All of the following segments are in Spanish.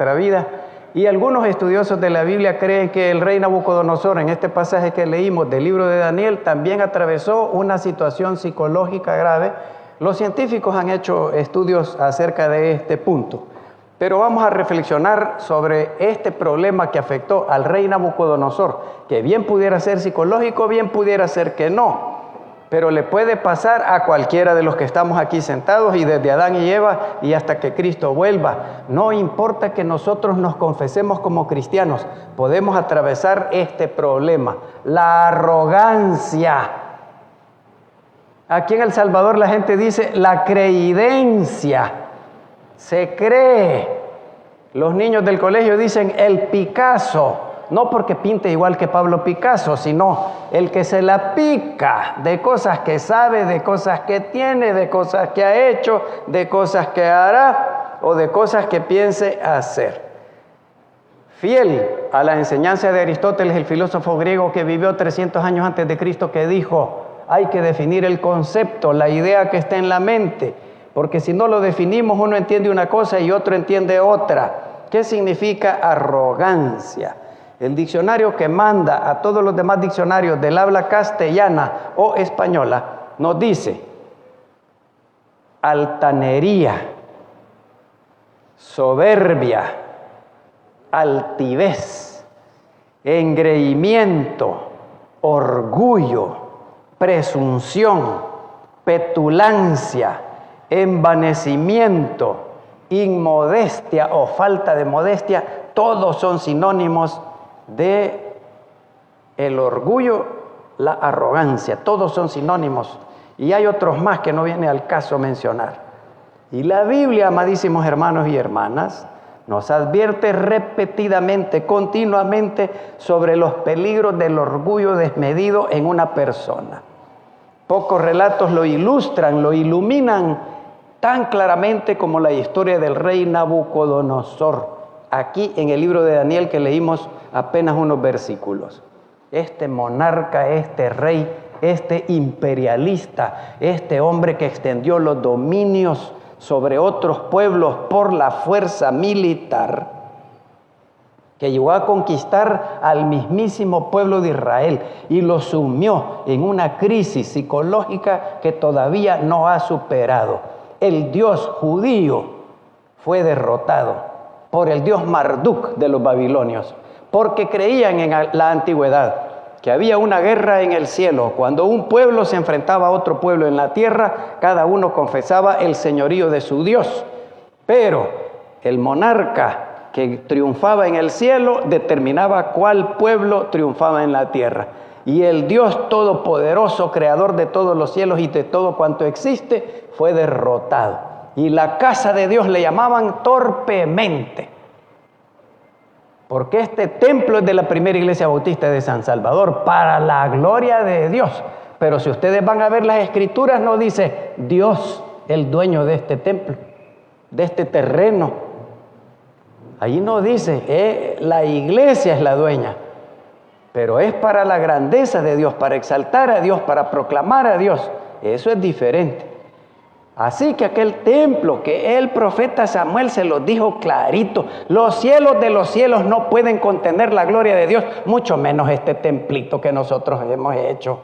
nuestra vida. Y algunos estudiosos de la Biblia creen que el rey Nabucodonosor, en este pasaje que leímos del libro de Daniel, también atravesó una situación psicológica grave. Los científicos han hecho estudios acerca de este punto. Pero vamos a reflexionar sobre este problema que afectó al rey Nabucodonosor, que bien pudiera ser psicológico, bien pudiera ser que no. Pero le puede pasar a cualquiera de los que estamos aquí sentados y desde Adán y Eva y hasta que Cristo vuelva. No importa que nosotros nos confesemos como cristianos, podemos atravesar este problema. La arrogancia. Aquí en El Salvador la gente dice la creidencia. Se cree. Los niños del colegio dicen el Picasso. No porque pinte igual que Pablo Picasso, sino el que se la pica de cosas que sabe, de cosas que tiene, de cosas que ha hecho, de cosas que hará o de cosas que piense hacer. Fiel a la enseñanza de Aristóteles, el filósofo griego que vivió 300 años antes de Cristo, que dijo, hay que definir el concepto, la idea que está en la mente, porque si no lo definimos, uno entiende una cosa y otro entiende otra. ¿Qué significa arrogancia? El diccionario que manda a todos los demás diccionarios del habla castellana o española nos dice altanería, soberbia, altivez, engreimiento, orgullo, presunción, petulancia, envanecimiento, inmodestia o falta de modestia. Todos son sinónimos de el orgullo, la arrogancia, todos son sinónimos y hay otros más que no viene al caso mencionar. Y la Biblia, amadísimos hermanos y hermanas, nos advierte repetidamente, continuamente sobre los peligros del orgullo desmedido en una persona. Pocos relatos lo ilustran, lo iluminan tan claramente como la historia del rey Nabucodonosor. Aquí en el libro de Daniel que leímos apenas unos versículos. Este monarca, este rey, este imperialista, este hombre que extendió los dominios sobre otros pueblos por la fuerza militar, que llegó a conquistar al mismísimo pueblo de Israel y lo sumió en una crisis psicológica que todavía no ha superado. El Dios judío fue derrotado por el dios Marduk de los babilonios, porque creían en la antigüedad que había una guerra en el cielo. Cuando un pueblo se enfrentaba a otro pueblo en la tierra, cada uno confesaba el señorío de su Dios. Pero el monarca que triunfaba en el cielo determinaba cuál pueblo triunfaba en la tierra. Y el Dios todopoderoso, creador de todos los cielos y de todo cuanto existe, fue derrotado. Y la casa de Dios le llamaban torpemente. Porque este templo es de la primera iglesia bautista de San Salvador, para la gloria de Dios. Pero si ustedes van a ver las escrituras, no dice Dios, el dueño de este templo, de este terreno. Ahí no dice, la iglesia es la dueña. Pero es para la grandeza de Dios, para exaltar a Dios, para proclamar a Dios. Eso es diferente. Así que aquel templo que el profeta Samuel se lo dijo clarito, los cielos de los cielos no pueden contener la gloria de Dios, mucho menos este templito que nosotros hemos hecho.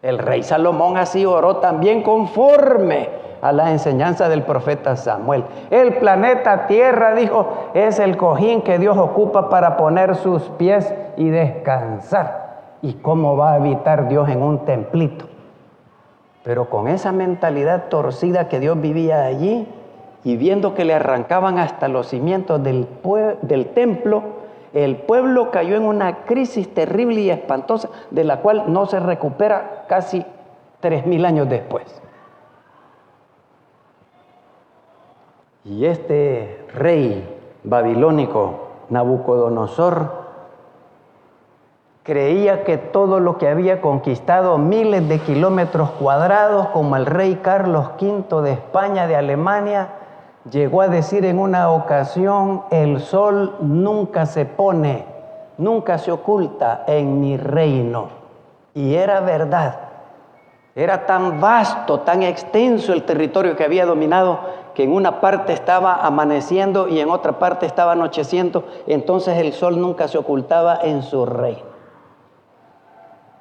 El rey Salomón así oró también conforme a la enseñanza del profeta Samuel. El planeta Tierra, dijo, es el cojín que Dios ocupa para poner sus pies y descansar. ¿Y cómo va a habitar Dios en un templito? Pero con esa mentalidad torcida que Dios vivía allí y viendo que le arrancaban hasta los cimientos del templo, el pueblo cayó en una crisis terrible y espantosa de la cual no se recupera casi 3000 años después. Y este rey babilónico, Nabucodonosor, creía que todo lo que había conquistado miles de kilómetros cuadrados, como el rey Carlos V de España, de Alemania, llegó a decir en una ocasión, el sol nunca se pone, nunca se oculta en mi reino. Y era verdad. Era tan vasto, tan extenso el territorio que había dominado, que en una parte estaba amaneciendo y en otra parte estaba anocheciendo. Entonces el sol nunca se ocultaba en su reino.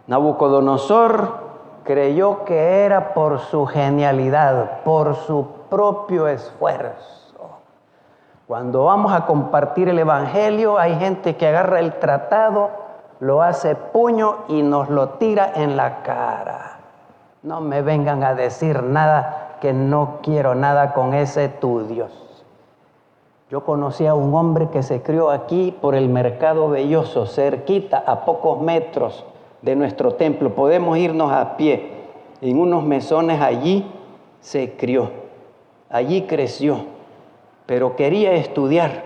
Nabucodonosor creyó que era por su genialidad, por su propio esfuerzo. Cuando vamos a compartir el evangelio, hay gente que agarra el tratado, lo hace puño y nos lo tira en la cara. No me vengan a decir nada, que no quiero nada con ese tu Dios. Yo conocí a un hombre que se crió aquí por el Mercado Belloso, cerquita, a pocos metros de nuestro templo. Podemos irnos a pie. En unos mesones allí se crió, allí creció, pero quería estudiar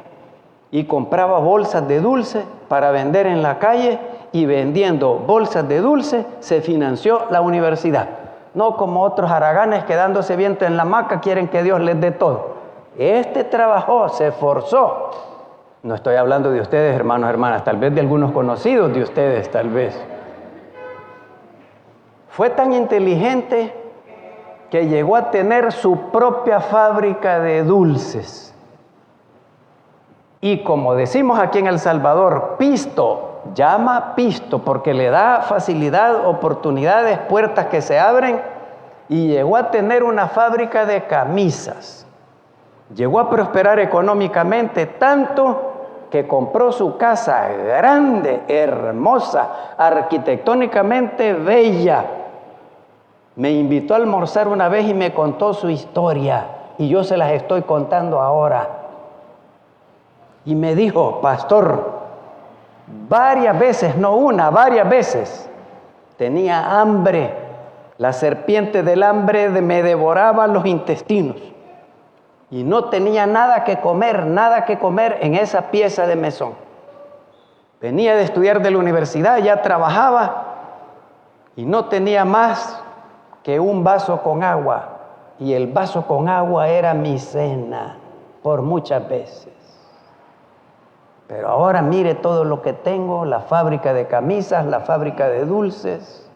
y compraba bolsas de dulce para vender en la calle, y vendiendo bolsas de dulce se financió la universidad. No como otros haraganes que dándose viento en la hamaca quieren que Dios les dé todo. Este trabajó, se esforzó. No estoy hablando de ustedes, hermanos, hermanas, tal vez de algunos conocidos de ustedes, tal vez. Fue tan inteligente que llegó a tener su propia fábrica de dulces. Y como decimos aquí en El Salvador, pisto, llama pisto porque le da facilidad, oportunidades, puertas que se abren, y llegó a tener una fábrica de camisas. Llegó a prosperar económicamente tanto que compró su casa grande, hermosa, arquitectónicamente bella. Me invitó a almorzar una vez y me contó su historia, y yo se las estoy contando ahora. Y me dijo: pastor, varias veces, no una, varias veces, tenía hambre. La serpiente del hambre me devoraba los intestinos. Y no tenía nada que comer en esa pieza de mesón. Venía de estudiar de la universidad, ya trabajaba, y no tenía más que un vaso con agua. Y el vaso con agua era mi cena, por muchas veces. Pero ahora mire todo lo que tengo, la fábrica de camisas, la fábrica de dulces.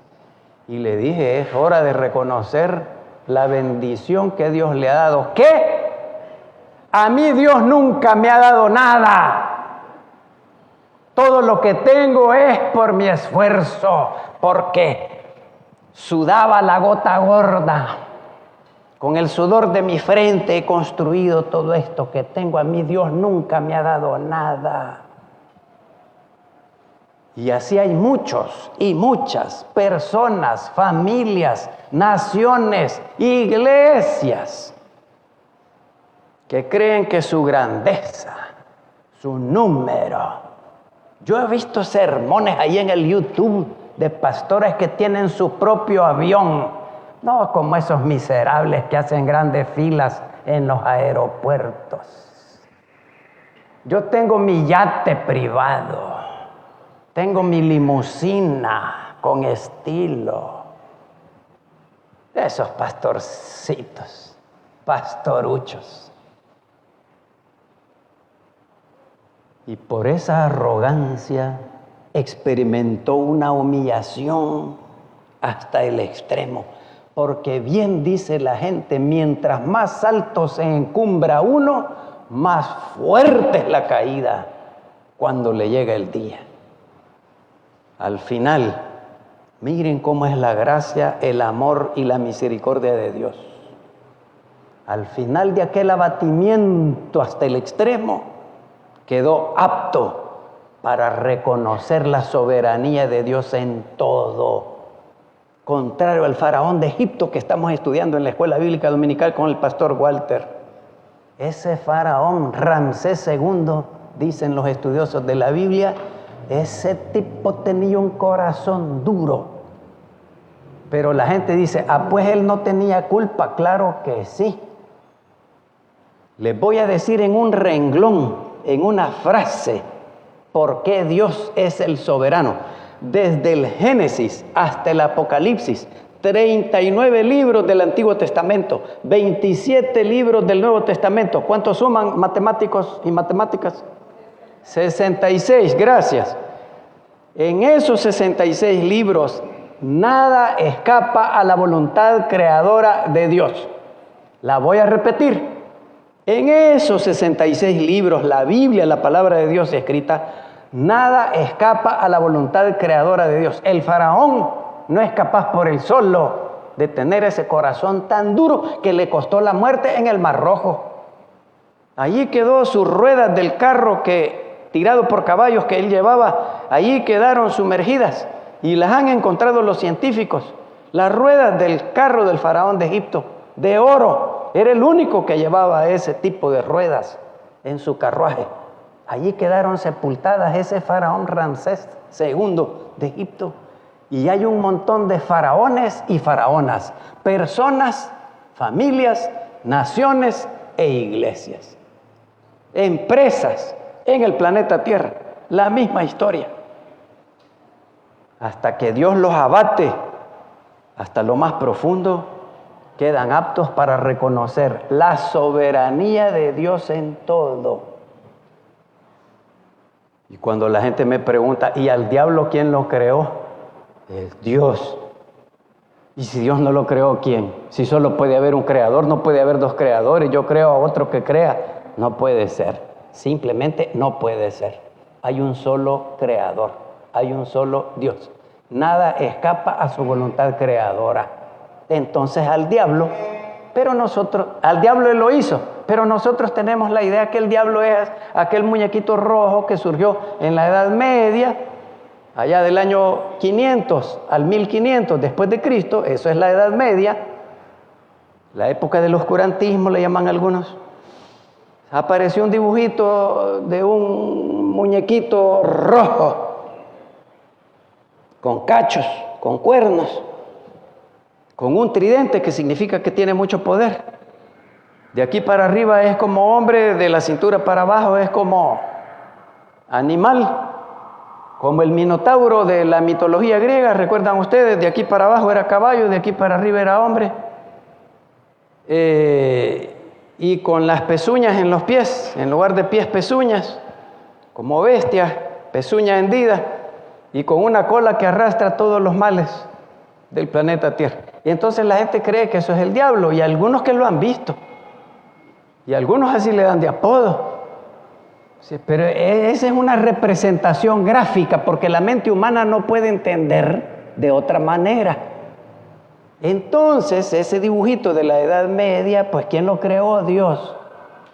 Y le dije: es hora de reconocer la bendición que Dios le ha dado. ¿Qué? A mí Dios nunca me ha dado nada. Todo lo que tengo es por mi esfuerzo, porque sudaba la gota gorda. Con el sudor de mi frente he construido todo esto que tengo. A mí Dios nunca me ha dado nada. Y así hay muchos y muchas personas, familias, naciones, iglesias que creen que su grandeza, su número. Yo he visto sermones ahí en el YouTube de pastores que tienen su propio avión. No como esos miserables que hacen grandes filas en los aeropuertos. Yo tengo mi yate privado, tengo mi limusina con estilo. Esos pastorcitos, pastoruchos. Y por esa arrogancia experimentó una humillación hasta el extremo. Porque bien dice la gente, mientras más alto se encumbra uno, más fuerte es la caída cuando le llega el día. Al final, miren cómo es la gracia, el amor y la misericordia de Dios. Al final de aquel abatimiento hasta el extremo, quedó apto para reconocer la soberanía de Dios en todo. Contrario al faraón de Egipto que estamos estudiando en la escuela bíblica dominical con el pastor Walter. Ese faraón Ramsés II, dicen los estudiosos de la Biblia, ese tipo tenía un corazón duro. Pero la gente dice: pues él no tenía culpa. Claro que sí. Les voy a decir en un renglón, en una frase, por qué Dios es el soberano. Desde el Génesis hasta el Apocalipsis, 39 libros del Antiguo Testamento, 27 libros del Nuevo Testamento. ¿Cuántos suman matemáticos y matemáticas? 66, gracias. En esos 66 libros nada escapa a la voluntad creadora de Dios. La voy a repetir. En esos 66 libros, la Biblia, la palabra de Dios escrita, nada escapa a la voluntad creadora de Dios. El faraón no es capaz por él solo de tener ese corazón tan duro que le costó la muerte en el Mar Rojo. Allí quedó sus ruedas del carro tirado por caballos que él llevaba, allí quedaron sumergidas y las han encontrado los científicos. Las ruedas del carro del faraón de Egipto, de oro, era el único que llevaba ese tipo de ruedas en su carruaje. Allí quedaron sepultadas ese faraón Ramsés II de Egipto. Y hay un montón de faraones y faraonas, personas, familias, naciones e iglesias, empresas en el planeta Tierra, la misma historia. Hasta que Dios los abate, hasta lo más profundo, quedan aptos para reconocer la soberanía de Dios en todo. Y cuando la gente me pregunta, ¿y al diablo quién lo creó? Es Dios. Y si Dios no lo creó, ¿quién? Si solo puede haber un creador, no puede haber dos creadores. Yo creo a otro que crea. No puede ser. Simplemente no puede ser. Hay un solo creador. Hay un solo Dios. Nada escapa a su voluntad creadora. Entonces al diablo él lo hizo, pero nosotros tenemos la idea que el diablo es aquel muñequito rojo que surgió en la Edad Media, allá del año 500 al 1500 después de Cristo. Eso es la Edad Media, la época del oscurantismo le llaman algunos. Apareció un dibujito de un muñequito rojo, con cachos, con cuernos, con un tridente que significa que tiene mucho poder. De aquí para arriba es como hombre, de la cintura para abajo es como animal, como el Minotauro de la mitología griega. ¿Recuerdan ustedes? De aquí para abajo era caballo, de aquí para arriba era hombre. Y con las pezuñas en los pies, en lugar de pies, pezuñas, como bestia, pezuña hendida, y con una cola que arrastra todos los males del planeta Tierra. Y entonces la gente cree que eso es el diablo, y algunos que lo han visto, y algunos así le dan de apodo. Sí, pero esa es una representación gráfica, porque la mente humana no puede entender de otra manera. Entonces ese dibujito de la Edad Media, pues ¿quién lo creó? Dios.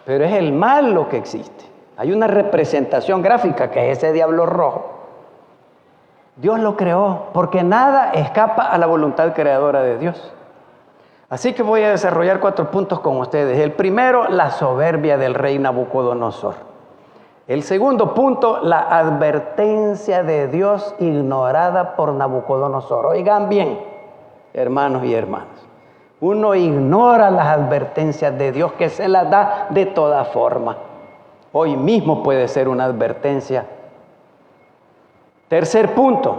Pero es el mal lo que existe. Hay una representación gráfica que es ese diablo rojo. Dios lo creó, porque nada escapa a la voluntad creadora de Dios. Así que voy a desarrollar 4 puntos con ustedes. El primero, la soberbia del rey Nabucodonosor. El segundo punto, la advertencia de Dios ignorada por Nabucodonosor. Oigan bien, hermanos y hermanas. Uno ignora las advertencias de Dios, que se las da de toda forma. Hoy mismo puede ser una advertencia. Tercer punto,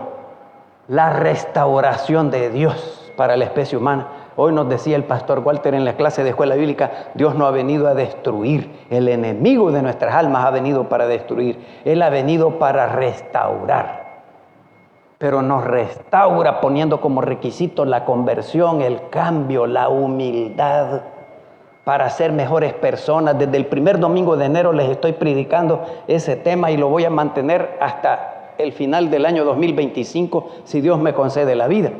la restauración de Dios para la especie humana. Hoy nos decía el pastor Walter en la clase de escuela bíblica, Dios no ha venido a destruir. El enemigo de nuestras almas ha venido para destruir. Él ha venido para restaurar. Pero nos restaura poniendo como requisito la conversión, el cambio, la humildad, para ser mejores personas. Desde el primer domingo de enero les estoy predicando ese tema y lo voy a mantener hasta el final del año 2025, si Dios me concede la vida.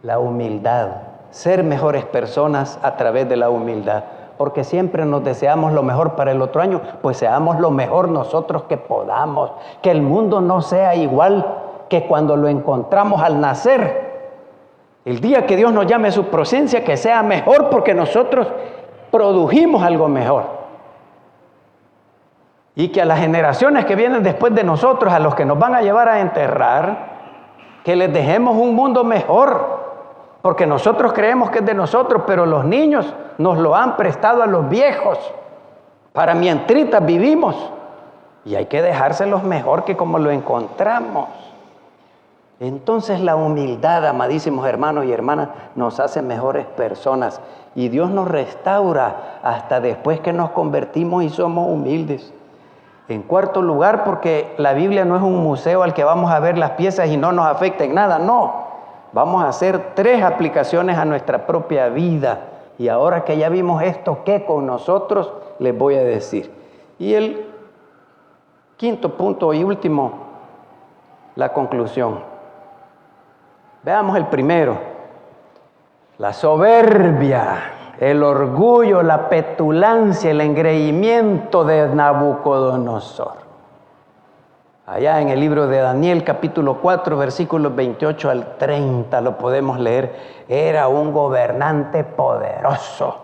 La humildad, ser mejores personas a través de la humildad, porque siempre nos deseamos lo mejor para el otro año, pues seamos lo mejor nosotros que podamos, que el mundo no sea igual que cuando lo encontramos al nacer. El día que Dios nos llame a su presencia, que sea mejor porque nosotros produjimos algo mejor. Y que a las generaciones que vienen después de nosotros, a los que nos van a llevar a enterrar, que les dejemos un mundo mejor. Porque nosotros creemos que es de nosotros, pero los niños nos lo han prestado a los viejos. Para mientritas vivimos. Y hay que dejárselos mejor que como lo encontramos. Entonces la humildad, amadísimos hermanos y hermanas, nos hace mejores personas. Y Dios nos restaura hasta después que nos convertimos y somos humildes. En cuarto lugar, porque la Biblia no es un museo al que vamos a ver las piezas y no nos afecta en nada, no. Vamos a hacer 3 aplicaciones a nuestra propia vida. Y ahora que ya vimos esto, ¿qué con nosotros? Les voy a decir. Y el quinto punto y último, la conclusión. Veamos el primero. La soberbia, el orgullo, la petulancia, el engreimiento de Nabucodonosor. Allá en el libro de Daniel, capítulo 4, versículos 28 al 30, lo podemos leer. Era un gobernante poderoso,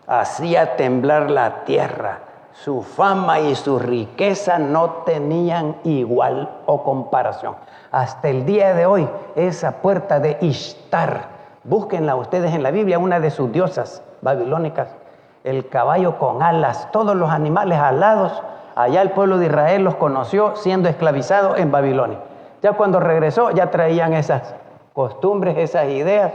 hacía temblar la tierra. Su fama y su riqueza no tenían igual o comparación. Hasta el día de hoy, esa puerta de Ishtar, búsquenla ustedes en la Biblia, una de sus diosas babilónicas, el caballo con alas, todos los animales alados. Allá el pueblo de Israel los conoció siendo esclavizados en Babilonia. Ya cuando regresó, ya traían esas costumbres, esas ideas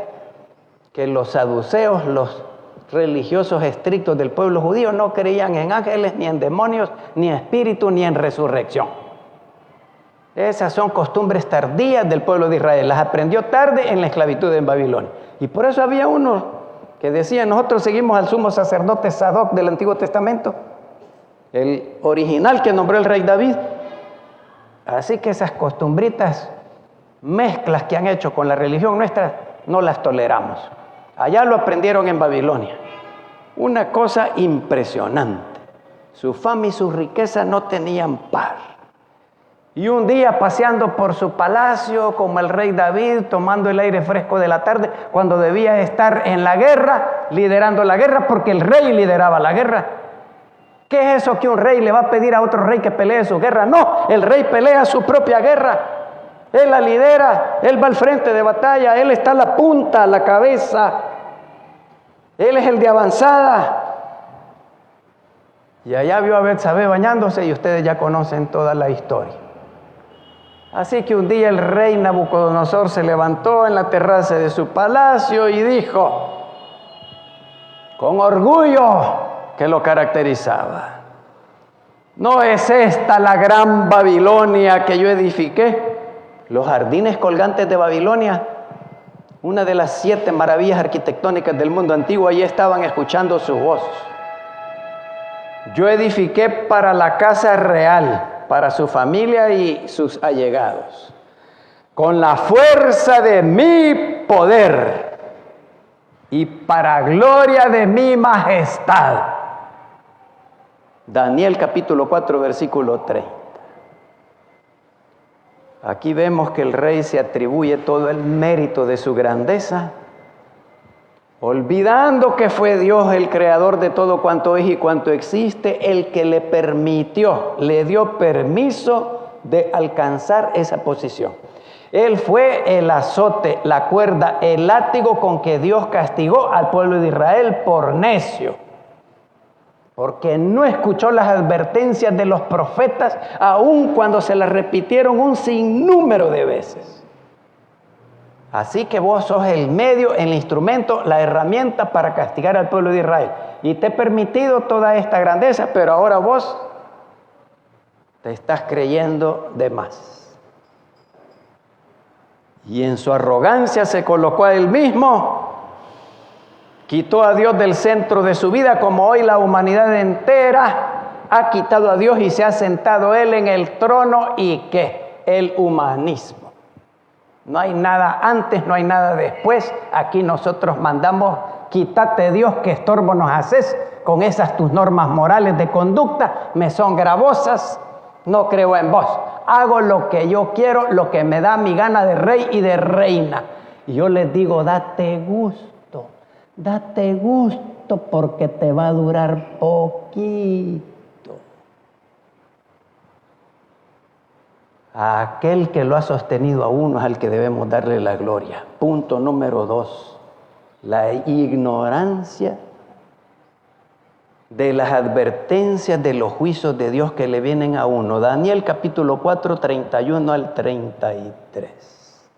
que los saduceos, los religiosos estrictos del pueblo judío, no creían en ángeles, ni en demonios, ni en espíritu, ni en resurrección. Esas son costumbres tardías del pueblo de Israel. Las aprendió tarde en la esclavitud en Babilonia. Y por eso había unos que decían: nosotros seguimos al sumo sacerdote Sadoc del Antiguo Testamento, el original que nombró el rey David. Así que esas costumbritas, mezclas que han hecho con la religión nuestra, no las toleramos. Allá lo aprendieron en Babilonia. Una cosa impresionante. Su fama y su riqueza no tenían par. Y un día, paseando por su palacio como el rey David, tomando el aire fresco de la tarde, cuando debía estar en la guerra, liderando la guerra, porque el rey lideraba la guerra. ¿Qué es eso que un rey le va a pedir a otro rey que pelee su guerra? No, el rey pelea su propia guerra. Él la lidera, él va al frente de batalla, él está a la punta, a la cabeza. Él es el de avanzada. Y allá vio a Betsabé bañándose y ustedes ya conocen toda la historia. Así que un día el rey Nabucodonosor se levantó en la terraza de su palacio y dijo, con orgullo que lo caracterizaba: ¿no es esta la gran Babilonia que yo edifiqué? Los jardines colgantes de Babilonia, una de las 7 maravillas arquitectónicas del mundo antiguo, allí estaban escuchando su voz. Yo edifiqué para la casa real, para su familia y sus allegados, con la fuerza de mi poder y para gloria de mi majestad. Daniel capítulo 4, versículo 30. Aquí vemos que el rey se atribuye todo el mérito de su grandeza, olvidando que fue Dios el creador de todo cuanto es y cuanto existe, el que le permitió, le dio permiso de alcanzar esa posición. Él fue el azote, la cuerda, el látigo con que Dios castigó al pueblo de Israel por necio, porque no escuchó las advertencias de los profetas, aun cuando se las repitieron un sinnúmero de veces. Así que vos sos el medio, el instrumento, la herramienta para castigar al pueblo de Israel. Y te he permitido toda esta grandeza, pero ahora vos te estás creyendo de más. Y en su arrogancia se colocó a él mismo, quitó a Dios del centro de su vida, como hoy la humanidad entera ha quitado a Dios y se ha sentado él en el trono. ¿Y qué? El humanismo. No hay nada antes, no hay nada después. Aquí nosotros mandamos: quítate Dios, que estorbo nos haces con esas tus normas morales de conducta, me son gravosas, no creo en vos. Hago lo que yo quiero, lo que me da mi gana de rey y de reina. Y yo les digo: date gusto, porque te va a durar poquito. A aquel que lo ha sostenido a uno es al que debemos darle la gloria. Punto número 2, la ignorancia de las advertencias de los juicios de Dios que le vienen a uno. Daniel capítulo 4, 31 al 33.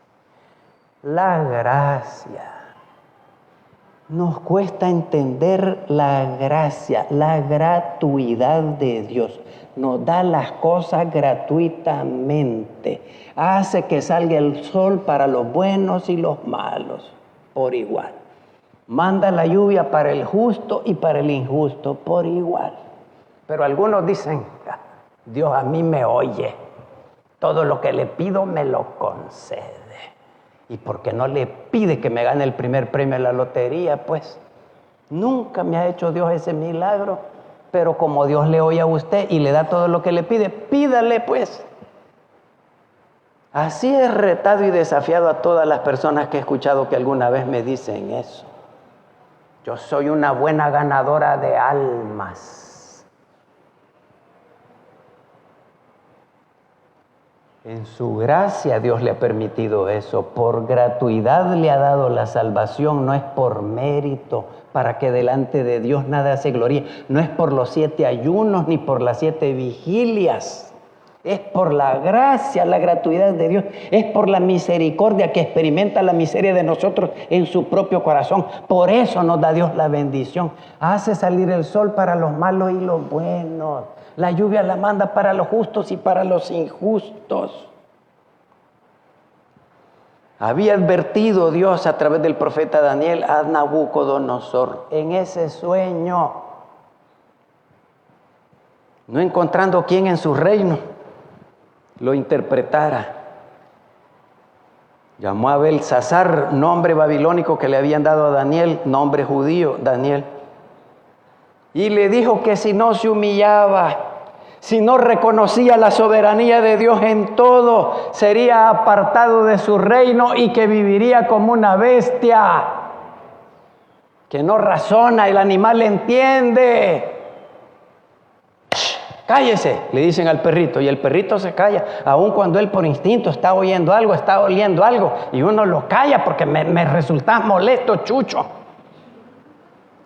La gracia Nos cuesta entender la gracia, la gratuidad de Dios. Nos da las cosas gratuitamente. Hace que salga el sol para los buenos y los malos por igual. Manda la lluvia para el justo y para el injusto por igual. Pero algunos dicen, Dios a mí me oye. Todo lo que le pido me lo concede. ¿Y por qué no le pide que me gane el primer premio de la lotería? Pues nunca me ha hecho Dios ese milagro. Pero como Dios le oye a usted y le da todo lo que le pide, pídale pues. Así he retado y desafiado a todas las personas que he escuchado que alguna vez me dicen eso. Yo soy una buena ganadora de almas. En su gracia Dios le ha permitido eso. Por gratuidad le ha dado la salvación. No es por mérito, para que delante de Dios nada se gloríe. No es por los 7 ayunos ni por las 7 vigilias. Es por la gracia, la gratuidad de Dios. Es por la misericordia que experimenta la miseria de nosotros en su propio corazón. Por eso nos da Dios la bendición. Hace salir el sol para los malos y los buenos. La lluvia la manda para los justos y para los injustos. Había advertido Dios a través del profeta Daniel a Nabucodonosor en ese sueño, no encontrando quien en su reino lo interpretara. Llamó a Belsasar, nombre babilónico que le habían dado a Daniel, nombre judío, Daniel. Y le dijo que si no se humillaba, si no reconocía la soberanía de Dios en todo, sería apartado de su reino y que viviría como una bestia, que no razona, el animal entiende. Cállese, le dicen al perrito, y el perrito se calla, aun cuando él por instinto está oyendo algo, está oliendo algo, y uno lo calla porque me resulta molesto, chucho.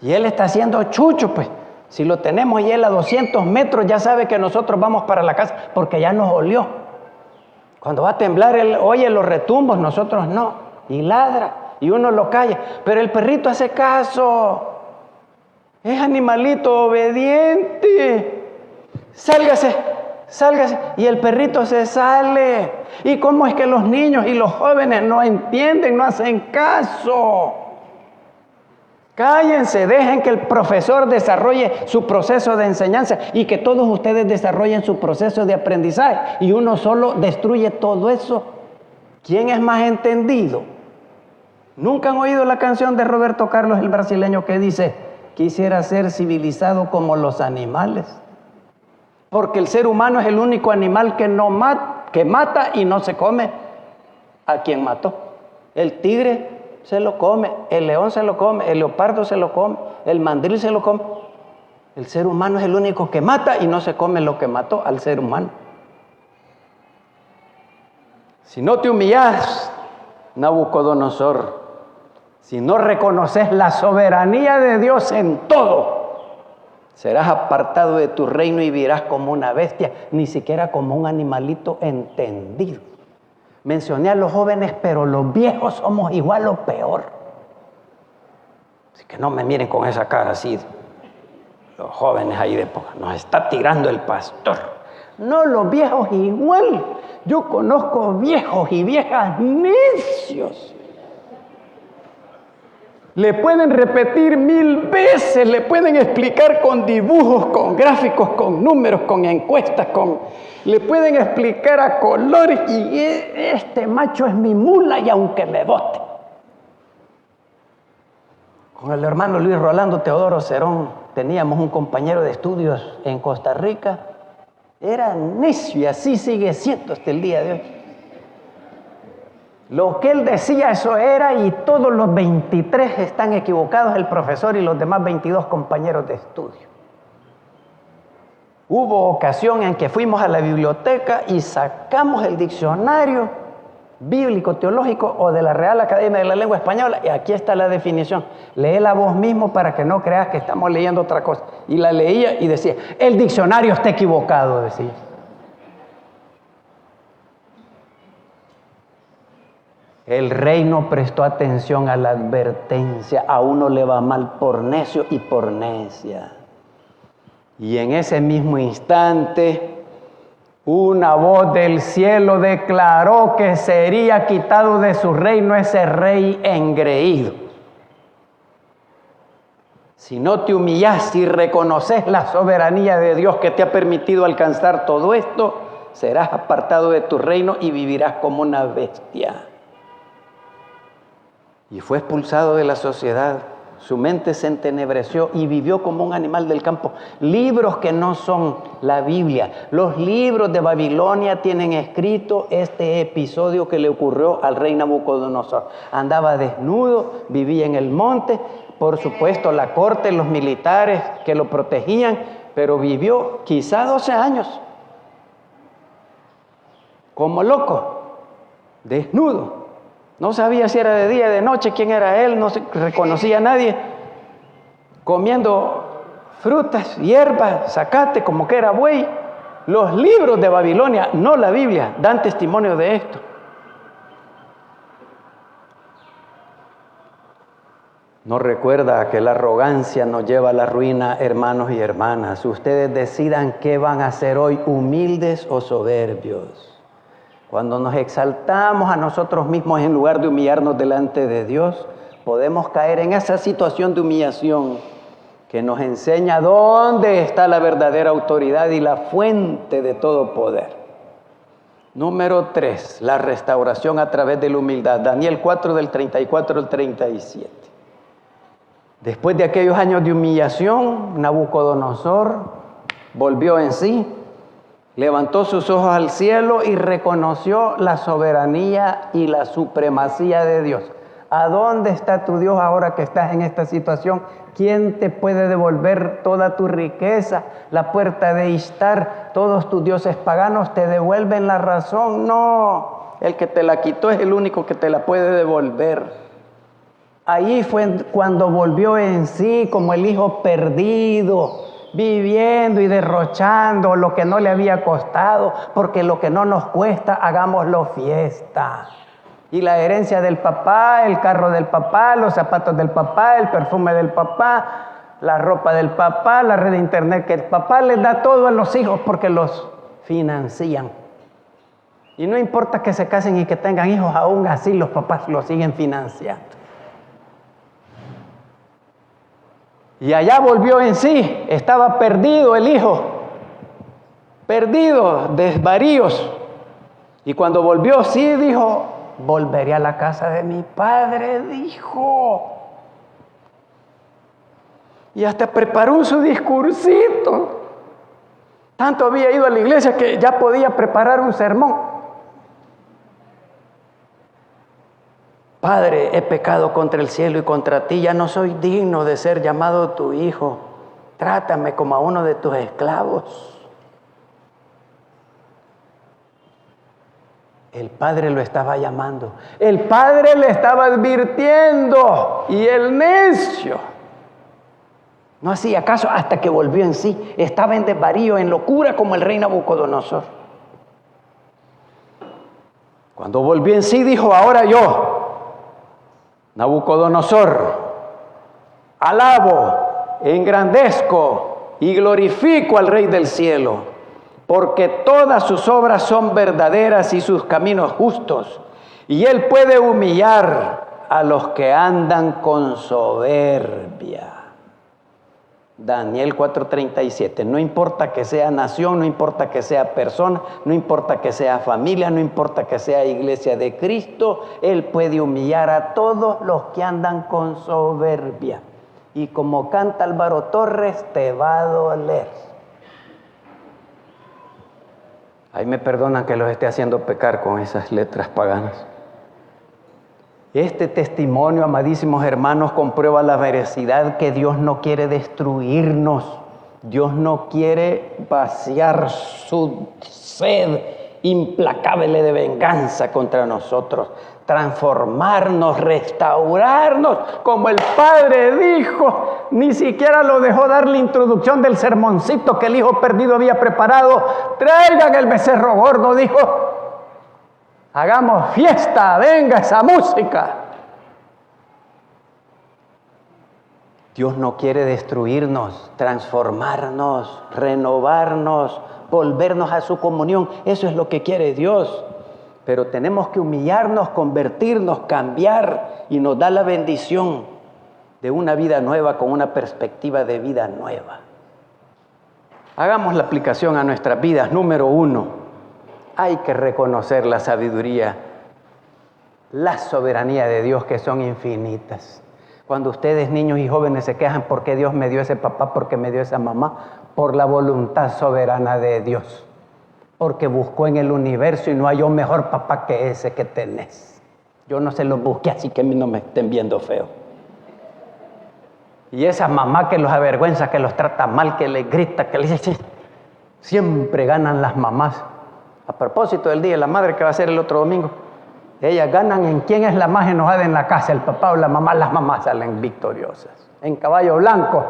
Y él está haciendo chucho, pues. Si lo tenemos y él a 200 metros, ya sabe que nosotros vamos para la casa porque ya nos olió. Cuando va a temblar, él oye los retumbos, nosotros no. Y ladra, y uno lo calla. Pero el perrito hace caso. Es animalito obediente. Sálgase, sálgase. Y el perrito se sale. ¿Y cómo es que los niños y los jóvenes no entienden, no hacen caso? Cállense, dejen que el profesor desarrolle su proceso de enseñanza y que todos ustedes desarrollen su proceso de aprendizaje y uno solo destruye todo eso. ¿Quién es más entendido? ¿Nunca han oído la canción de Roberto Carlos, el brasileño, que dice: quisiera ser civilizado como los animales? Porque el ser humano es el único animal que mata y no se come a quien mató. El tigre se lo come, el león se lo come, el leopardo se lo come, el mandril se lo come. El ser humano es el único que mata y no se come lo que mató al ser humano. Si no te humillas, Nabucodonosor, si no reconoces la soberanía de Dios en todo, serás apartado de tu reino y vivirás como una bestia, ni siquiera como un animalito entendido. Mencioné a los jóvenes, pero los viejos somos igual o peor. Así que no me miren con esa cara así. Los jóvenes ahí de época, nos está tirando el pastor. No, los viejos igual. Yo conozco viejos y viejas necios. Le pueden repetir 1000 veces, le pueden explicar con dibujos, con gráficos, con números, con encuestas, le pueden explicar a colores, y este macho es mi mula y aunque me bote. Con el hermano Luis Rolando Teodoro Cerón teníamos un compañero de estudios en Costa Rica. Era necio y así sigue siendo hasta el día de hoy. Lo que él decía, eso era, y todos los 23 están equivocados, el profesor y los demás 22 compañeros de estudio. Hubo ocasión en que fuimos a la biblioteca y sacamos el diccionario bíblico, teológico o de la Real Academia de la Lengua Española, y aquí está la definición. Léela vos mismo para que no creas que estamos leyendo otra cosa. Y la leía y decía: el diccionario está equivocado, decía. El rey no prestó atención a la advertencia. A uno le va mal por necio y por necia. Y en ese mismo instante, una voz del cielo declaró que sería quitado de su reino ese rey engreído. Si no te humillas y reconoces la soberanía de Dios que te ha permitido alcanzar todo esto, serás apartado de tu reino y vivirás como una bestia. Y fue expulsado de la sociedad. Su mente se entenebreció y vivió como un animal del campo. Libros que no son la Biblia. Los libros de Babilonia tienen escrito este episodio que le ocurrió al rey Nabucodonosor. Andaba desnudo, vivía en el monte. Por supuesto, la corte, los militares que lo protegían, pero vivió quizá 12 años. Como loco, desnudo. No sabía si era de día o de noche, quién era él, no se reconocía a nadie. Comiendo frutas, hierbas, zacate, como que era buey. Los libros de Babilonia, no la Biblia, dan testimonio de esto. ¿No recuerda que la arrogancia nos lleva a la ruina, hermanos y hermanas? Ustedes decidan qué van a hacer hoy, humildes o soberbios. Cuando nos exaltamos a nosotros mismos en lugar de humillarnos delante de Dios, podemos caer en esa situación de humillación que nos enseña dónde está la verdadera autoridad y la fuente de todo poder. Número 3, la restauración a través de la humildad. Daniel 4, del 34 al 37. Después de aquellos años de humillación, Nabucodonosor volvió en sí. Levantó sus ojos al cielo y reconoció la soberanía y la supremacía de Dios. ¿A dónde está tu Dios ahora que estás en esta situación? ¿Quién te puede devolver toda tu riqueza? La puerta de Ishtar, todos tus dioses paganos te devuelven la razón. No, el que te la quitó es el único que te la puede devolver. Ahí fue cuando volvió en sí como el hijo perdido, viviendo y derrochando lo que no le había costado, porque lo que no nos cuesta, hagámoslo fiesta. Y la herencia del papá, el carro del papá, los zapatos del papá, el perfume del papá, la ropa del papá, la red de internet que el papá les da todo a los hijos porque los financian. Y no importa que se casen y que tengan hijos, aún así los papás los siguen financiando. Y allá volvió en sí, estaba perdido el hijo, perdido, desvaríos. Y cuando volvió, sí dijo, volveré a la casa de mi padre, dijo. Y hasta preparó su discursito. Tanto había ido a la iglesia que ya podía preparar un sermón. Padre, he pecado contra el cielo y contra ti, ya no soy digno de ser llamado tu hijo. Trátame como a uno de tus esclavos. El padre lo estaba llamando. El padre le estaba advirtiendo. Y el necio no hacía caso hasta que volvió en sí. Estaba en desvarío, en locura como el rey Nabucodonosor. Cuando volvió en sí dijo, ahora yo, Nabucodonosor, alabo, engrandezco y glorifico al Rey del cielo, porque todas sus obras son verdaderas y sus caminos justos, y él puede humillar a los que andan con soberbia. Daniel 4:37. No importa que sea nación, no importa que sea persona, no importa que sea familia, no importa que sea iglesia de Cristo, él puede humillar a todos los que andan con soberbia. Y como canta Álvaro Torres, te va a doler. Ahí me perdonan que los esté haciendo pecar con esas letras paganas. Este testimonio, amadísimos hermanos, comprueba la veracidad que Dios no quiere destruirnos. Dios no quiere vaciar su sed implacable de venganza contra nosotros. Transformarnos, restaurarnos, como el Padre dijo. Ni siquiera lo dejó dar la introducción del sermoncito que el hijo perdido había preparado. Traigan el becerro gordo, dijo. Hagamos fiesta, venga esa música. Dios no quiere destruirnos, transformarnos, renovarnos, volvernos a su comunión. Eso es lo que quiere Dios. Pero tenemos que humillarnos, convertirnos, cambiar, y nos da la bendición de una vida nueva con una perspectiva de vida nueva. Hagamos la aplicación a nuestras vidas. Número 1, hay que reconocer la sabiduría, la soberanía de Dios, que son infinitas. Cuando ustedes, niños y jóvenes, se quejan por qué Dios me dio ese papá, por qué me dio esa mamá, por la voluntad soberana de Dios. Porque buscó en el universo y no halló mejor papá que ese que tenés. Yo no se los busqué, así que a mí no me estén viendo feo. Y esa mamá que los avergüenza, que los trata mal, que les grita, que les dice, siempre ganan las mamás. A propósito del Día de la Madre que va a ser el otro domingo, ellas ganan en quién es la más enojada en la casa, el papá o la mamá. Las mamás salen victoriosas. En caballo blanco.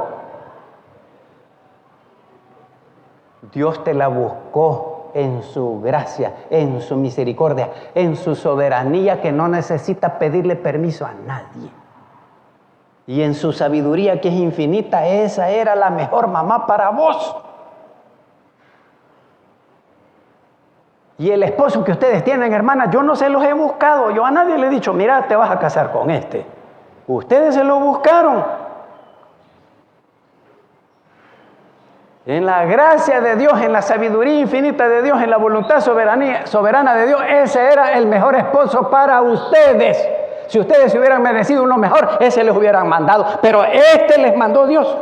Dios te la buscó en su gracia, en su misericordia, en su soberanía, que no necesita pedirle permiso a nadie. Y en su sabiduría, que es infinita, esa era la mejor mamá para vos. Y el esposo que ustedes tienen, hermanas, yo no se los he buscado. Yo a nadie le he dicho, mira, te vas a casar con este. Ustedes se lo buscaron. En la gracia de Dios, en la sabiduría infinita de Dios, en la voluntad soberana de Dios, ese era el mejor esposo para ustedes. Si ustedes se hubieran merecido uno mejor, ese les hubieran mandado. Pero este les mandó Dios.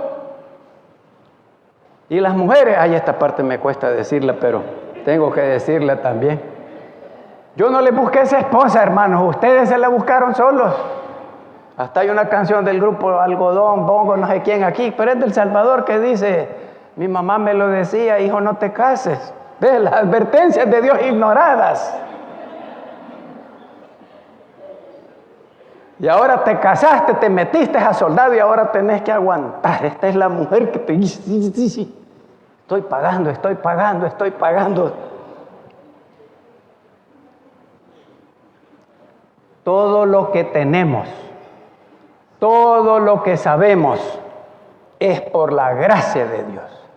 Y las mujeres, esta parte me cuesta decirla, pero tengo que decirla también. Yo no les busqué esa esposa, hermanos. Ustedes se la buscaron solos. Hasta hay una canción del grupo Algodón, Bongo, no sé quién aquí, pero es del Salvador, que dice, mi mamá me lo decía, hijo, no te cases. ¿Ves? Las advertencias de Dios ignoradas. Y ahora te casaste, te metiste a soldado y ahora tenés que aguantar. Esta es la mujer que te dice, sí. Estoy pagando. Todo lo que tenemos, todo lo que sabemos, es por la gracia de Dios.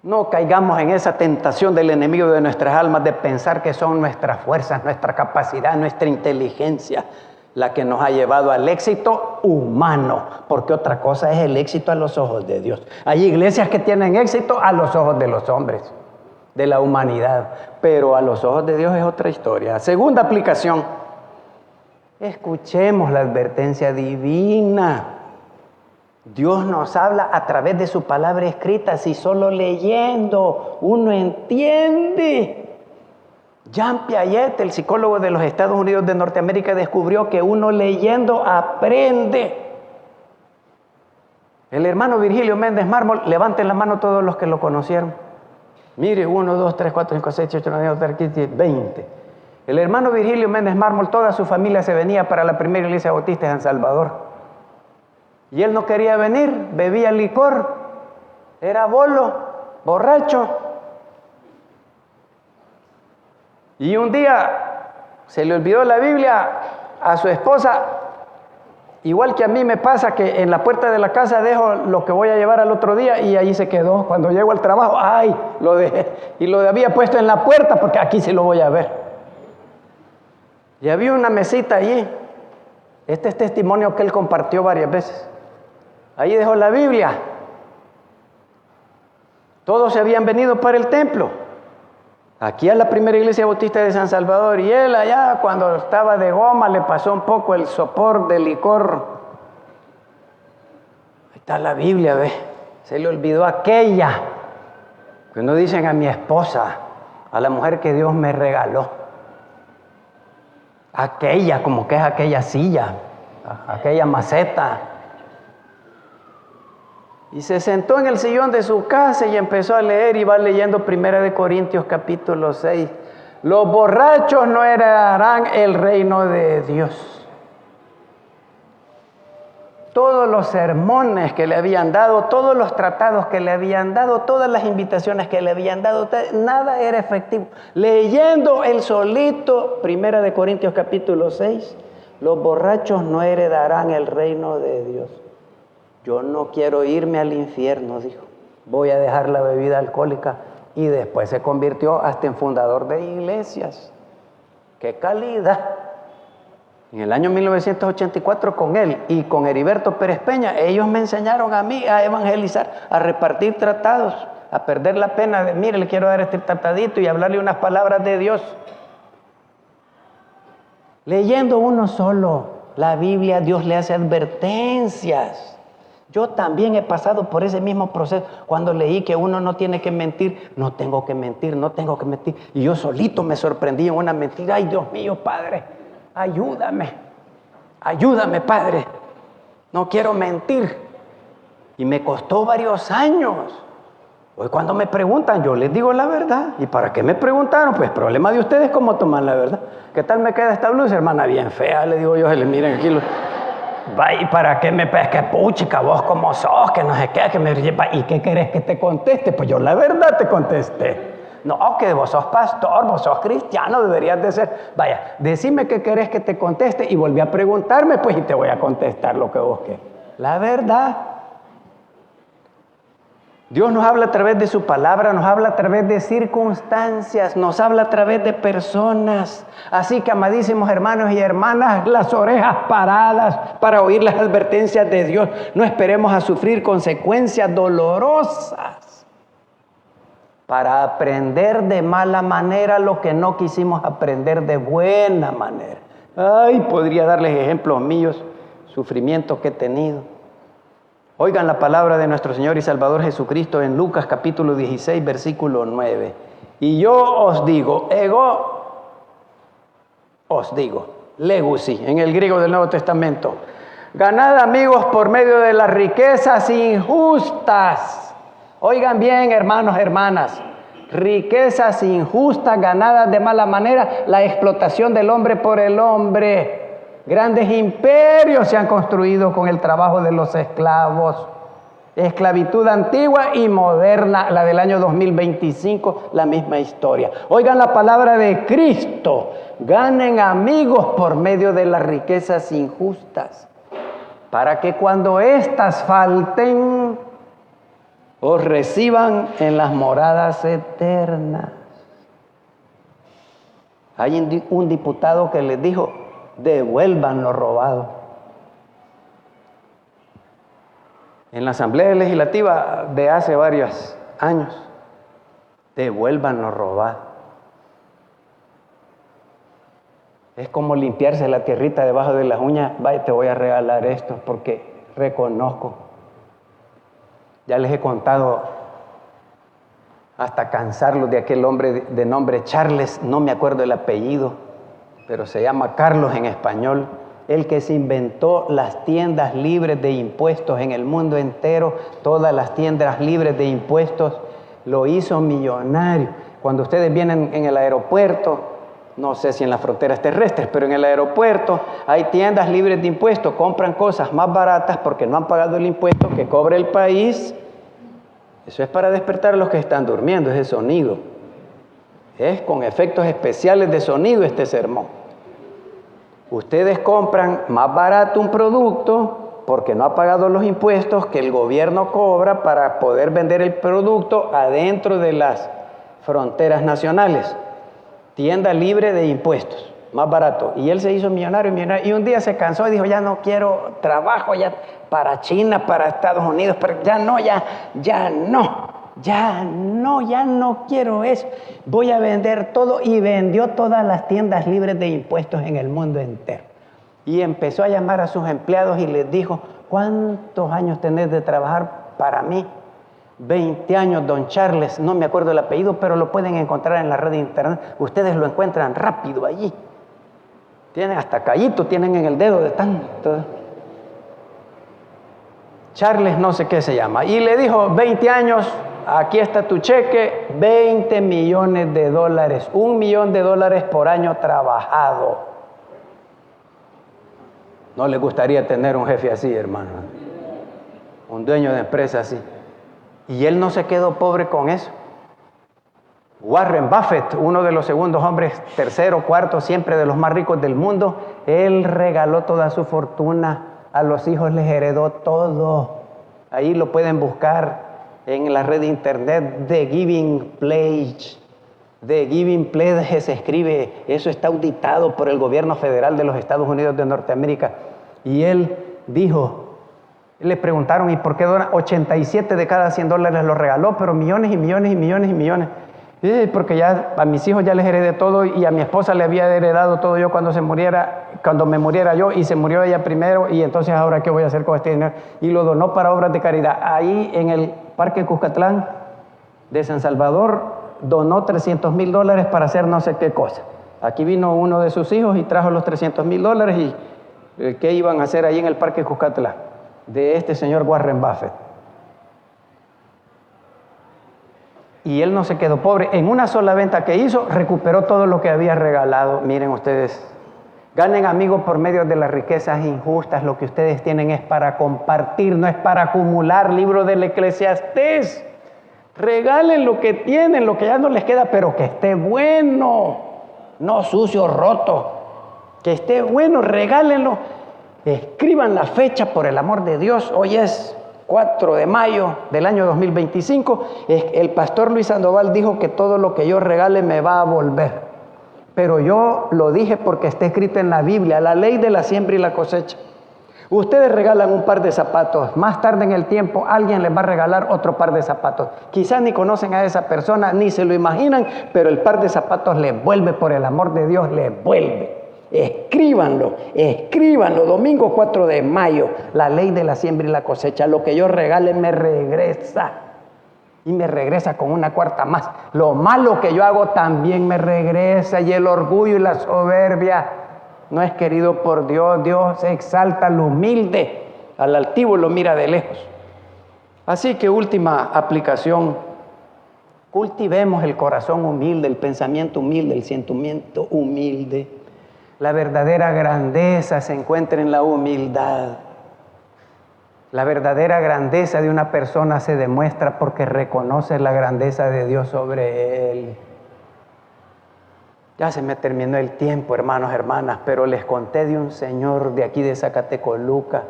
No caigamos en esa tentación del enemigo de nuestras almas de pensar que son nuestras fuerzas, nuestra capacidad, nuestra inteligencia la que nos ha llevado al éxito humano, porque otra cosa es el éxito a los ojos de Dios. Hay iglesias que tienen éxito a los ojos de los hombres, de la humanidad, pero a los ojos de Dios es otra historia. Segunda aplicación, escuchemos la advertencia divina. Dios nos habla a través de su palabra escrita. Si solo leyendo uno entiende. Jean Piaget, el psicólogo de los Estados Unidos de Norteamérica, descubrió que uno leyendo aprende. El hermano Virgilio Méndez Mármol, levanten la mano todos los que lo conocieron. Mire, 1, 2, 3, 4, 5, 6, 8, 9, 10, 15, 20. El hermano Virgilio Méndez Mármol, toda su familia se venía para la primera iglesia bautista de San Salvador. Y él no quería venir, bebía licor, era bolo, borracho. Y un día se le olvidó la Biblia a su esposa, igual que a mí me pasa que en la puerta de la casa dejo lo que voy a llevar al otro día y ahí se quedó. Cuando llego al trabajo, lo dejé. Y lo había puesto en la puerta porque aquí sí lo voy a ver. Y había una mesita allí. Este es testimonio que él compartió varias veces. Ahí dejó la Biblia. Todos se habían venido para el templo. Aquí a la primera iglesia bautista de San Salvador, y él allá cuando estaba de goma le pasó un poco el sopor de licor. Ahí está la Biblia, ve. Se le olvidó aquella, que no dicen a mi esposa, a la mujer que Dios me regaló. Aquella, como que es aquella silla, aquella maceta. Y se sentó en el sillón de su casa y empezó a leer, y va leyendo 1 Corintios capítulo 6. Los borrachos no heredarán el reino de Dios. todos los sermones que le habían dado, todos los tratados que le habían dado, todas las invitaciones que le habían dado, nada era efectivo. Leyendo él solito, 1 Corintios capítulo 6, los borrachos no heredarán el reino de Dios. Yo no quiero irme al infierno, dijo. Voy a dejar la bebida alcohólica. Y después se convirtió hasta en fundador de iglesias. ¡Qué calidad! En el año 1984 con él y con Heriberto Pérez Peña, ellos me enseñaron a mí a evangelizar, a repartir tratados, a perder la pena de, mire, le quiero dar este tratadito y hablarle unas palabras de Dios. Leyendo uno solo la Biblia, Dios le hace advertencias. Yo también he pasado por ese mismo proceso. Cuando leí que uno no tiene que mentir, no tengo que mentir, no tengo que mentir. Y yo solito me sorprendí en una mentira. Ay, Dios mío, Padre, ayúdame, ayúdame, Padre. No quiero mentir. Y me costó varios años. Hoy cuando me preguntan, yo les digo la verdad. ¿Y para qué me preguntaron? Pues problema de ustedes cómo tomar la verdad. ¿Qué tal me queda esta blusa, hermana? Bien fea, le digo yo. Miren aquí. ¿Y para qué me pesque, puchica, vos como sos, que no sé qué, que me lleva? ¿Y qué querés que te conteste? Pues yo la verdad te contesté. No, que vos sos pastor, vos sos cristiano, deberías de ser. Vaya, decime qué querés que te conteste y volví a preguntarme, pues, y te voy a contestar lo que vos querés. La verdad. Dios nos habla a través de su palabra, nos habla a través de circunstancias, nos habla a través de personas. Así que, amadísimos hermanos y hermanas, las orejas paradas para oír las advertencias de Dios. No esperemos a sufrir consecuencias dolorosas para aprender de mala manera lo que no quisimos aprender de buena manera. Ay, podría darles ejemplos míos, sufrimientos que he tenido. Oigan la palabra de nuestro Señor y Salvador Jesucristo en Lucas capítulo 16, versículo 9. Y yo os digo, legusi, en el griego del Nuevo Testamento. Ganad amigos por medio de las riquezas injustas. Oigan bien, hermanos, hermanas. Riquezas injustas ganadas de mala manera, la explotación del hombre por el hombre. Grandes imperios se han construido con el trabajo de los esclavos. Esclavitud antigua y moderna, la del año 2025, la misma historia. Oigan la palabra de Cristo. Ganen amigos por medio de las riquezas injustas, para que cuando éstas falten, os reciban en las moradas eternas. Hay un diputado que les dijo, devuelvan lo robado. En la Asamblea Legislativa de hace varios años, devuelvan lo robado. Es como limpiarse la tierrita debajo de las uñas. Vaya, te voy a regalar esto porque reconozco. Ya les he contado hasta cansarlos de aquel hombre de nombre Charles, no me acuerdo el apellido, pero se llama Carlos en español, el que se inventó las tiendas libres de impuestos en el mundo entero, todas las tiendas libres de impuestos, lo hizo millonario. Cuando ustedes vienen en el aeropuerto, no sé si en las fronteras terrestres, pero en el aeropuerto hay tiendas libres de impuestos, compran cosas más baratas porque no han pagado el impuesto que cobra el país. Eso es para despertar a los que están durmiendo, ese sonido. Es con efectos especiales de sonido este sermón. Ustedes compran más barato un producto porque no ha pagado los impuestos que el gobierno cobra para poder vender el producto adentro de las fronteras nacionales. Tienda libre de impuestos, más barato. Y él se hizo millonario. Y un día se cansó y dijo, ya no quiero trabajo ya para China, para Estados Unidos, ya no quiero eso. Voy a vender todo. Y vendió todas las tiendas libres de impuestos en el mundo entero. Y empezó a llamar a sus empleados y les dijo, ¿cuántos años tenés de trabajar para mí? 20 años, don Charles, no me acuerdo el apellido, pero lo pueden encontrar en la red de internet. Ustedes lo encuentran rápido allí. Tienen hasta callito, tienen en el dedo de tanto. Charles no sé qué se llama. Y le dijo, 20 años, aquí está tu cheque, $20 millones, $1 millón por año trabajado. No le gustaría tener un jefe así, hermano. Un dueño de empresa así. Y él no se quedó pobre con eso. Warren Buffett, uno de los segundos hombres, tercero, cuarto, siempre de los más ricos del mundo, él regaló toda su fortuna, a los hijos les heredó todo. Ahí lo pueden buscar en la red de internet, The Giving Pledge. The Giving Pledge se escribe, eso está auditado por el gobierno federal de los Estados Unidos de Norteamérica. Y él dijo, le preguntaron, ¿y por qué dona 87 de cada $100 lo regaló? Pero millones y millones y millones y millones. Porque ya a mis hijos ya les heredé todo y a mi esposa le había heredado todo yo cuando me muriera yo, y se murió ella primero, y entonces ahora ¿qué voy a hacer con este dinero? Y lo donó para obras de caridad. Ahí en el Parque Cuscatlán de San Salvador donó $300,000 para hacer no sé qué cosa. Aquí vino uno de sus hijos y trajo los $300,000 y ¿qué iban a hacer ahí en el Parque Cuscatlán? De este señor Warren Buffett. Y él no se quedó pobre. En una sola venta que hizo, recuperó todo lo que había regalado. Miren ustedes, ganen amigos por medio de las riquezas injustas. Lo que ustedes tienen es para compartir, no es para acumular. Libro del Eclesiastés. Regalen lo que tienen, lo que ya no les queda, pero que esté bueno, no sucio, roto. Que esté bueno, regálenlo. Escriban la fecha, por el amor de Dios. Hoy es 4 de mayo del año 2025, el pastor Luis Sandoval dijo que todo lo que yo regale me va a volver. Pero yo lo dije porque está escrito en la Biblia, la ley de la siembra y la cosecha. Ustedes regalan un par de zapatos, más tarde en el tiempo alguien les va a regalar otro par de zapatos. Quizás ni conocen a esa persona, ni se lo imaginan, pero el par de zapatos les vuelve, por el amor de Dios, les vuelve. Escríbanlo, domingo 4 de mayo, la ley de la siembra y la cosecha. Lo que yo regale me regresa, y me regresa con una cuarta más. Lo malo que yo hago también me regresa, y el orgullo y la soberbia no es querido por Dios. Dios exalta al humilde, al altivo lo mira de lejos. Así que última aplicación, cultivemos el corazón humilde, el pensamiento humilde, el sentimiento humilde. La verdadera grandeza se encuentra en la humildad. La verdadera grandeza de una persona se demuestra porque reconoce la grandeza de Dios sobre él. Ya se me terminó el tiempo, hermanos, hermanas, pero les conté de un señor de aquí de Zacatecoluca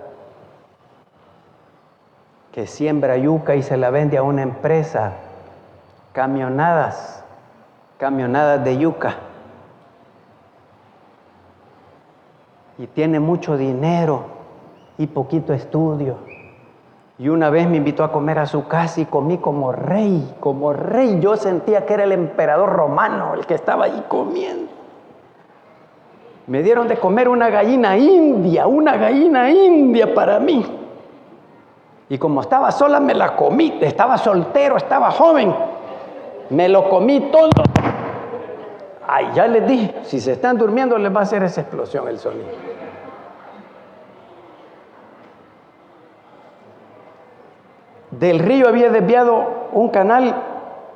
que siembra yuca y se la vende a una empresa. Camionadas de yuca. Y tiene mucho dinero y poquito estudio. Y una vez me invitó a comer a su casa y comí como rey, como rey. Yo sentía que era el emperador romano el que estaba ahí comiendo. Me dieron de comer una gallina india para mí. Y como estaba sola me la comí, estaba soltero, estaba joven. Me lo comí todo. Ay, ya les dije, si se están durmiendo les va a hacer esa explosión el sonido. Del río había desviado un canal,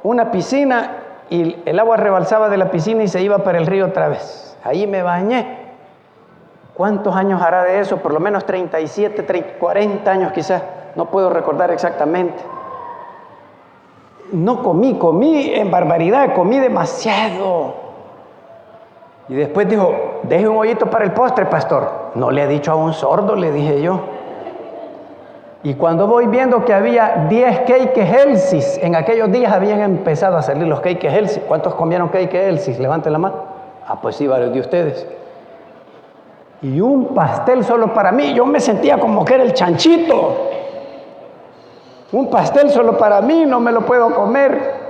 una piscina, y el agua rebalsaba de la piscina y se iba para el río otra vez. Ahí me bañé. ¿Cuántos años hará de eso? Por lo menos 37, 40 años quizás. No puedo recordar exactamente. No comí en barbaridad, comí demasiado. Y después dijo, deje un hoyito para el postre, pastor. No le ha dicho a un sordo, le dije yo. Y cuando voy viendo que había 10 cakes Helsis, en aquellos días habían empezado a salir los cakes Helsis. ¿Cuántos comieron cakes Helsis? Levanten la mano. Pues sí, varios de ustedes. Y un pastel solo para mí. Yo me sentía como que era el chanchito. Un pastel solo para mí, no me lo puedo comer.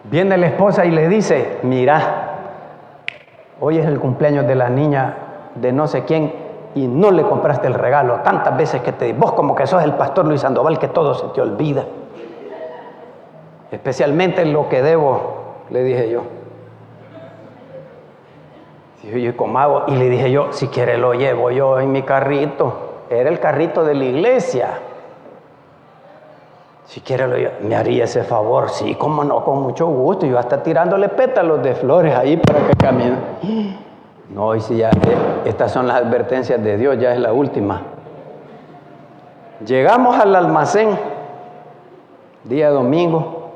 Viene la esposa y le dice, mira, hoy es el cumpleaños de la niña de no sé quién y no le compraste el regalo. Tantas veces que te di, vos como que sos el pastor Luis Sandoval, que todo se te olvida. Especialmente lo que debo, le dije yo. Y ¿cómo hago? Y le dije yo, si quiere lo llevo yo en mi carrito. Era el carrito de la iglesia. Si quiere lo llevo. ¿Me haría ese favor? Sí, cómo no, con mucho gusto. Yo hasta tirándole pétalos de flores ahí para que camine. No, y si ya, estas son las advertencias de Dios, ya es la última. Llegamos al almacén, día domingo,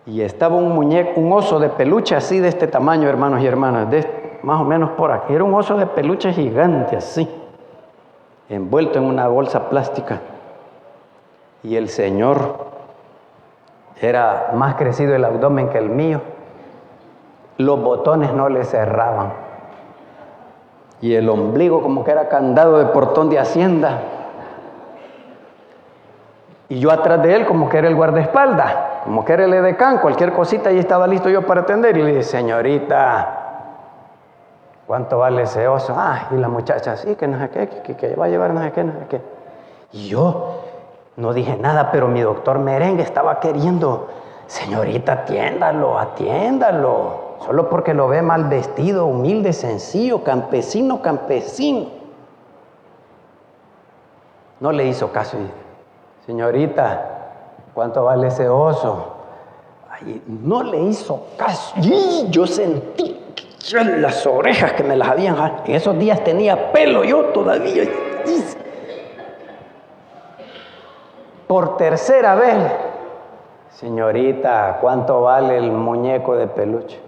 y estaba un muñeco, un oso de peluche así de este tamaño, hermanos y hermanas, más o menos por aquí. Era un oso de peluche gigante así, envuelto en una bolsa plástica. Y el Señor era más crecido el abdomen que el mío. Los botones no le cerraban. Y el ombligo como que era candado de portón de Hacienda. Y yo atrás de él como que era el guardaespaldas, como que era el edecán, cualquier cosita y estaba listo yo para atender. Y le dije, señorita, ¿cuánto vale ese oso? Y la muchacha, sí, que no sé qué, que va a llevar no sé qué, no sé qué. Y yo no dije nada, pero mi doctor merengue estaba queriendo, señorita, atiéndalo. Solo porque lo ve mal vestido, humilde, sencillo, campesino. No le hizo caso. Señorita, ¿cuánto vale ese oso? Ay, no le hizo caso. Y yo sentí las orejas que me las habían jalado. En esos días tenía pelo yo todavía. Por tercera vez, señorita, ¿cuánto vale el muñeco de peluche?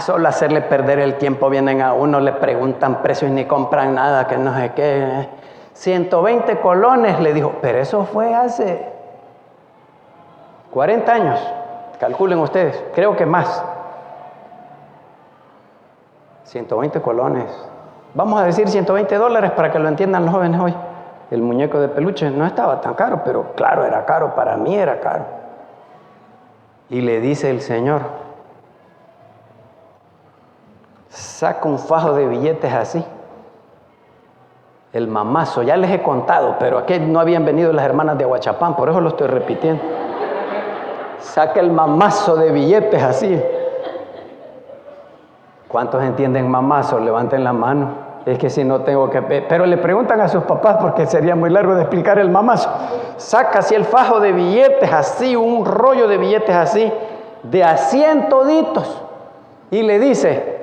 Solo hacerle perder el tiempo, vienen a uno, le preguntan precios y ni compran nada, que no sé qué. 120 colones, le dijo, pero eso fue hace 40 años, calculen ustedes, creo que más. 120 colones, vamos a decir $120 para que lo entiendan los jóvenes hoy. El muñeco de peluche no estaba tan caro, pero claro, era caro, para mí era caro. Y le dice el Señor, saca un fajo de billetes así, el mamazo, ya les he contado, pero aquí no habían venido las hermanas de Aguachapán, por eso lo estoy repitiendo. Saca el mamazo de billetes así. ¿Cuántos entienden mamazo? Levanten la mano. Es que si no tengo que... Pero le preguntan a sus papás porque sería muy largo de explicar el mamazo. Saca así el fajo de billetes así, un rollo de billetes así, de a 100 toditos. Y le dice,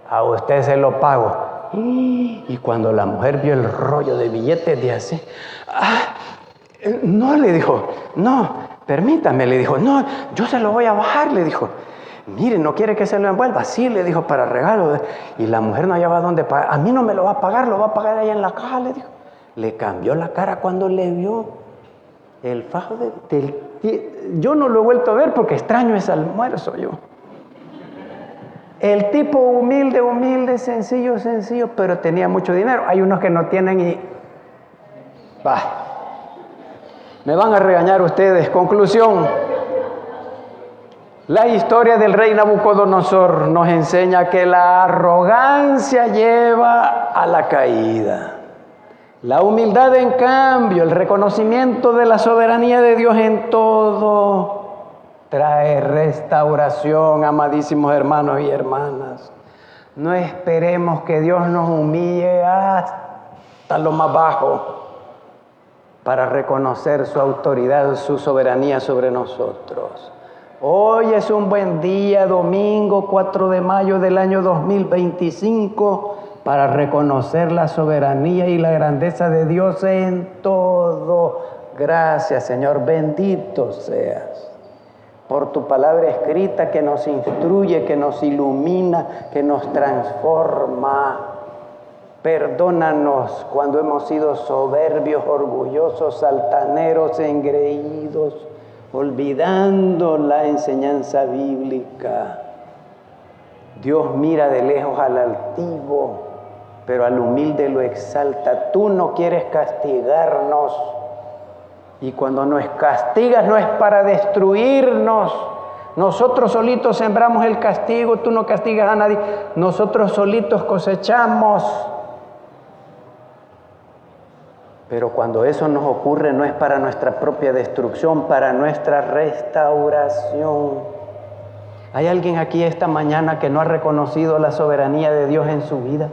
a usted se lo pago. Y cuando la mujer vio el rollo de billetes de así, no, le dijo, no, permítame, le dijo, no, yo se lo voy a bajar, le dijo. Mire, ¿no quiere que se lo envuelva? Sí, le dijo, para regalo. Y la mujer no hallaba dónde pagar. A mí no me lo va a pagar, lo va a pagar allá en la caja, le dijo. Le cambió la cara cuando le vio el fajo yo no lo he vuelto a ver porque extraño ese almuerzo yo. El tipo humilde, sencillo, pero tenía mucho dinero. Hay unos que no tienen y... Me van a regañar ustedes. Conclusión. La historia del rey Nabucodonosor nos enseña que la arrogancia lleva a la caída. La humildad, en cambio, el reconocimiento de la soberanía de Dios en todo, trae restauración, amadísimos hermanos y hermanas. No esperemos que Dios nos humille hasta lo más bajo para reconocer su autoridad, su soberanía sobre nosotros. Hoy es un buen día, domingo 4 de mayo del año 2025, para reconocer la soberanía y la grandeza de Dios en todo. Gracias, Señor, bendito seas por tu palabra escrita que nos instruye, que nos ilumina, que nos transforma. Perdónanos cuando hemos sido soberbios, orgullosos, altaneros, engreídos, olvidando la enseñanza bíblica. Dios mira de lejos al altivo, pero al humilde lo exalta. Tú no quieres castigarnos, y cuando nos castigas no es para destruirnos. Nosotros solitos sembramos el castigo, tú no castigas a nadie, nosotros solitos cosechamos. Pero cuando eso nos ocurre no es para nuestra propia destrucción, para nuestra restauración. ¿Hay alguien aquí esta mañana que no ha reconocido la soberanía de Dios en su vida?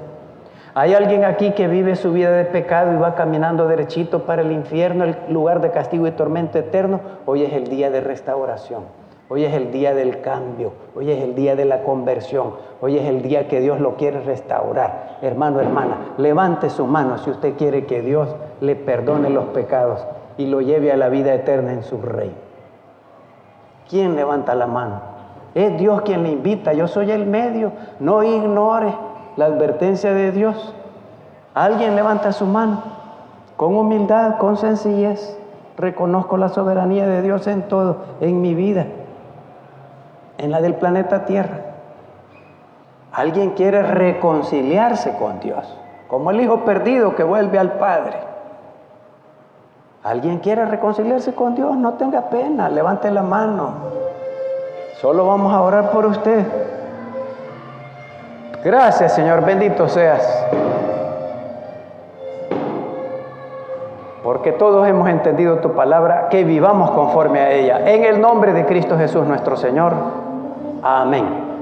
¿Hay alguien aquí que vive su vida de pecado y va caminando derechito para el infierno, el lugar de castigo y tormento eterno? Hoy es el día de restauración. Hoy es el día del cambio, hoy es el día de la conversión, hoy es el día que Dios lo quiere restaurar. Hermano, hermana, levante su mano si usted quiere que Dios le perdone los pecados y lo lleve a la vida eterna en su reino. ¿Quién levanta la mano? Es Dios quien le invita, yo soy el medio, no ignore la advertencia de Dios. Alguien levanta su mano, con humildad, con sencillez. Reconozco la soberanía de Dios en todo, en mi vida, en la del planeta Tierra. Alguien quiere reconciliarse con Dios, como el hijo perdido que vuelve al Padre. Alguien quiere reconciliarse con Dios, no tenga pena, levante la mano. Solo vamos a orar por usted. Gracias, Señor, bendito seas. Porque todos hemos entendido tu palabra, que vivamos conforme a ella. En el nombre de Cristo Jesús nuestro Señor. Amén.